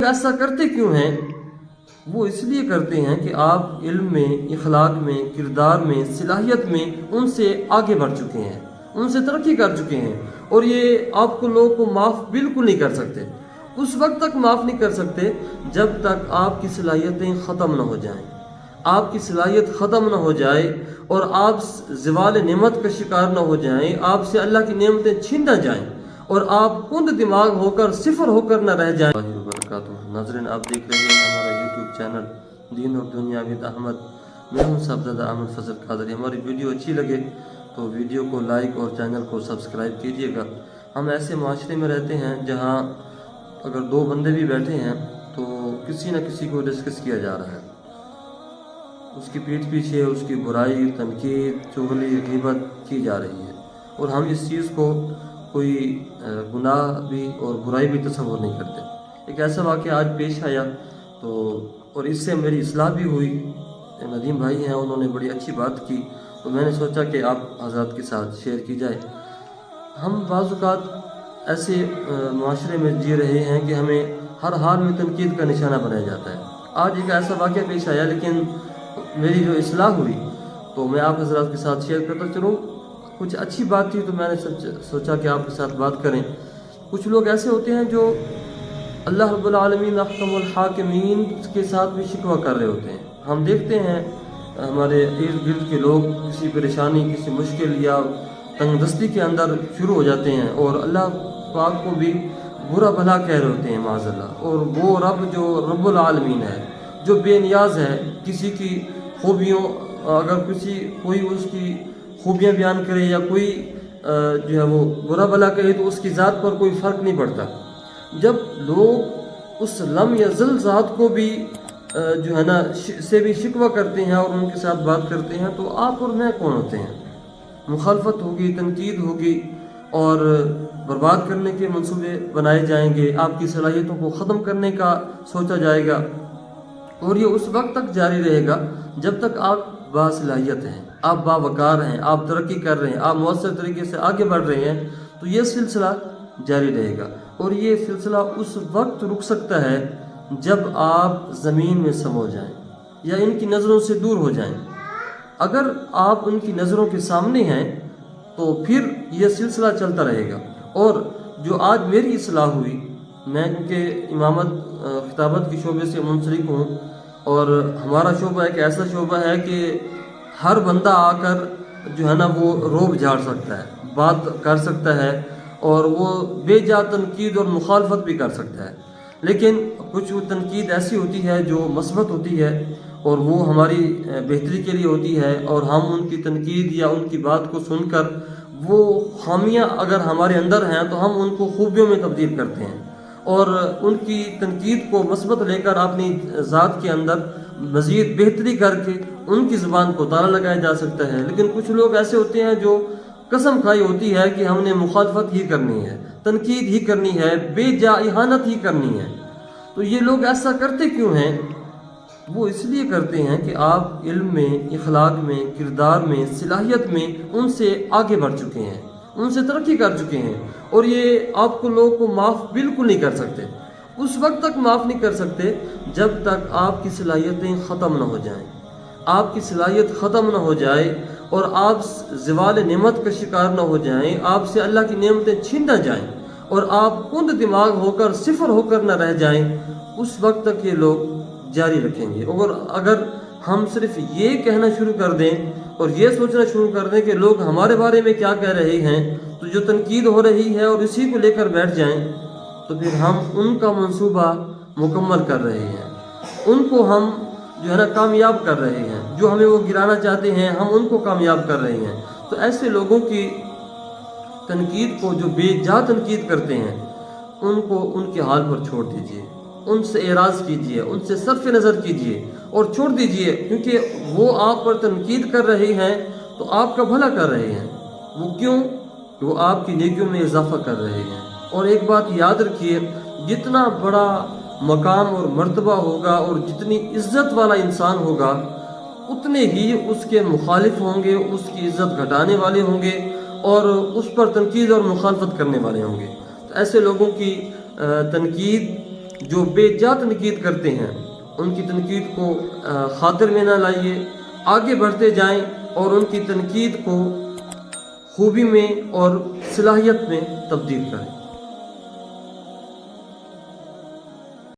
ایسا کرتے کیوں ہیں؟ وہ اس لیے کرتے ہیں کہ آپ علم میں، اخلاق میں، کردار میں، صلاحیت میں ان سے آگے بڑھ چکے ہیں، ان سے ترقی کر چکے ہیں، اور یہ آپ کو لوگوں کو معاف بالکل نہیں کر سکتے۔ اس وقت تک معاف نہیں کر سکتے جب تک آپ کی صلاحیتیں ختم نہ ہو جائیں، آپ کی صلاحیت ختم نہ ہو جائے اور آپ زوال نعمت کا شکار نہ ہو جائیں، آپ سے اللہ کی نعمتیں چھن نہ جائیں اور آپ کند دماغ ہو کر صفر ہو کر نہ رہ جائیں۔ اللہ وبرکاتہ۔ ناظرین، آپ دیکھ رہے ہیں ہمارا یوٹیوب چینل دین اور دنیا ود احمد۔ میں ہوں صاحبزادہ احمد فضل قادری۔ ہماری ویڈیو اچھی لگے تو ویڈیو کو لائک اور چینل کو سبسکرائب کیجیے گا۔ ہم ایسے معاشرے میں رہتے ہیں جہاں اگر دو بندے بھی بیٹھے ہیں تو کسی نہ کسی کو ڈسکس کیا جا رہا ہے، اس کی پیٹھ پیچھے اس کی برائی، تنقید، چغلی، غیبت کی جا رہی ہے، اور ہم اس چیز کو کوئی گناہ بھی اور برائی بھی تصور نہیں کرتے۔ ایک ایسا واقعہ آج پیش آیا اور اس سے میری اصلاح بھی ہوئی۔ ندیم بھائی ہیں، انہوں نے بڑی اچھی بات کی، تو میں نے سوچا کہ آپ حضرات کے ساتھ شیئر کی جائے۔ ہم بعض اوقات ایسے معاشرے میں جی رہے ہیں کہ ہمیں ہر حال میں تنقید کا نشانہ بنایا جاتا ہے۔ آج ایک ایسا واقعہ پیش آیا، لیکن میری جو اصلاح ہوئی تو میں آپ حضرات کے ساتھ شیئر کرتا چلوں۔ کچھ اچھی بات تھی تو میں نے سوچا کہ آپ کے ساتھ بات کریں۔ کچھ لوگ ایسے ہوتے ہیں جو اللہ رب العالمین احکم الحاکمین کے ساتھ بھی شکوہ کر رہے ہوتے ہیں۔ ہم دیکھتے ہیں ہمارے ارد گرد کے لوگ کسی پریشانی، کسی مشکل یا تنگ دستی کے اندر شروع ہو جاتے ہیں اور اللہ پاک کو بھی برا بھلا کہہ رہے ہوتے ہیں معاذ اللہ۔ اور وہ رب جو رب العالمین ہے، جو بے نیاز ہے، کسی کی خوبیوں، اگر کوئی اس کی خوبیاں بیان کرے یا کوئی جو ہے وہ برا بھلا کہے تو اس کی ذات پر کوئی فرق نہیں پڑتا۔ جب لوگ اس لم یزل ذات کو بھی جو ہے نا سے بھی شکوہ کرتے ہیں اور ان کے ساتھ بات کرتے ہیں، تو آپ اور میں کون ہوتے ہیں؟ مخالفت ہوگی، تنقید ہوگی اور برباد کرنے کے منصوبے بنائے جائیں گے، آپ کی صلاحیتوں کو ختم کرنے کا سوچا جائے گا، اور یہ اس وقت تک جاری رہے گا جب تک آپ باصلاحیت ہیں، آپ باوقار ہیں، آپ ترقی کر رہے ہیں، آپ مؤثر طریقے سے آگے بڑھ رہے ہیں، تو یہ سلسلہ جاری رہے گا۔ اور یہ سلسلہ اس وقت رک سکتا ہے جب آپ زمین میں سمو جائیں یا ان کی نظروں سے دور ہو جائیں۔ اگر آپ ان کی نظروں کے سامنے ہیں تو پھر یہ سلسلہ چلتا رہے گا۔ اور جو آج میری اصلاح ہوئی، میں کیونکہ امامت خطابت کی شعبے سے منسلک ہوں، اور ہمارا شعبہ ایک ایسا شعبہ ہے کہ ہر بندہ آ کر جو ہے نا وہ روب جھاڑ سکتا ہے، بات کر سکتا ہے، اور وہ بے جا تنقید اور مخالفت بھی کر سکتا ہے۔ لیکن کچھ تنقید ایسی ہوتی ہے جو مثبت ہوتی ہے اور وہ ہماری بہتری کے لیے ہوتی ہے، اور ہم ان کی تنقید یا ان کی بات کو سن کر وہ خامیاں اگر ہمارے اندر ہیں تو ہم ان کو خوبیوں میں تبدیل کرتے ہیں، اور ان کی تنقید کو مثبت لے کر اپنی ذات کے اندر مزید بہتری کر کے ان کی زبان کو تالا لگایا جا سکتا ہے۔ لیکن کچھ لوگ ایسے ہوتے ہیں جو قسم کھائی ہوتی ہے کہ ہم نے مخالفت ہی کرنی ہے، تنقید ہی کرنی ہے، بے جا اہانت ہی کرنی ہے۔ تو یہ لوگ ایسا کرتے کیوں ہیں؟ وہ اس لیے کرتے ہیں کہ آپ علم میں، اخلاق میں، کردار میں، صلاحیت میں ان سے آگے بڑھ چکے ہیں، ان سے ترقی کر چکے ہیں، اور یہ آپ کو لوگوں کو معاف بالکل نہیں کر سکتے۔ اس وقت تک معاف نہیں کر سکتے جب تک آپ کی صلاحیتیں ختم نہ ہو جائیں، آپ کی صلاحیت ختم نہ ہو جائے اور آپ زوال نعمت کا شکار نہ ہو جائیں، آپ سے اللہ کی نعمتیں چھن نہ جائیں اور آپ کند دماغ ہو کر صفر ہو کر نہ رہ جائیں، اس وقت تک یہ لوگ جاری رکھیں گے۔ اور اگر ہم صرف یہ کہنا شروع کر دیں اور یہ سوچنا شروع کر دیں کہ لوگ ہمارے بارے میں کیا کہہ رہے ہیں، تو جو تنقید ہو رہی ہے اور اسی کو لے کر بیٹھ جائیں، تو پھر ہم ان کا منصوبہ مکمل کر رہے ہیں، ان کو ہم جو ہے نا کامیاب کر رہے ہیں، جو ہمیں وہ گرانا چاہتے ہیں ہم ان کو کامیاب کر رہے ہیں۔ تو ایسے لوگوں کی تنقید کو، جو بے جا تنقید کرتے ہیں، ان کو ان کے حال پر چھوڑ دیجئے، ان سے اعراض کیجئے، ان سے صرف نظر کیجئے اور چھوڑ دیجئے، کیونکہ وہ آپ پر تنقید کر رہے ہیں تو آپ کا بھلا کر رہے ہیں۔ وہ کیوں؟ کہ وہ آپ کی نیکیوں میں اضافہ کر رہے ہیں۔ اور ایک بات یاد رکھیے، جتنا بڑا مقام اور مرتبہ ہوگا اور جتنی عزت والا انسان ہوگا، اتنے ہی اس کے مخالف ہوں گے، اس کی عزت گھٹانے والے ہوں گے اور اس پر تنقید اور مخالفت کرنے والے ہوں گے۔ تو ایسے لوگوں کی تنقید جو بے جا تنقید کرتے ہیں ان کی تنقید کو خاطر میں نہ لائیے، آگے بڑھتے جائیں اور ان کی تنقید کو خوبی میں اور صلاحیت میں تبدیل کریں۔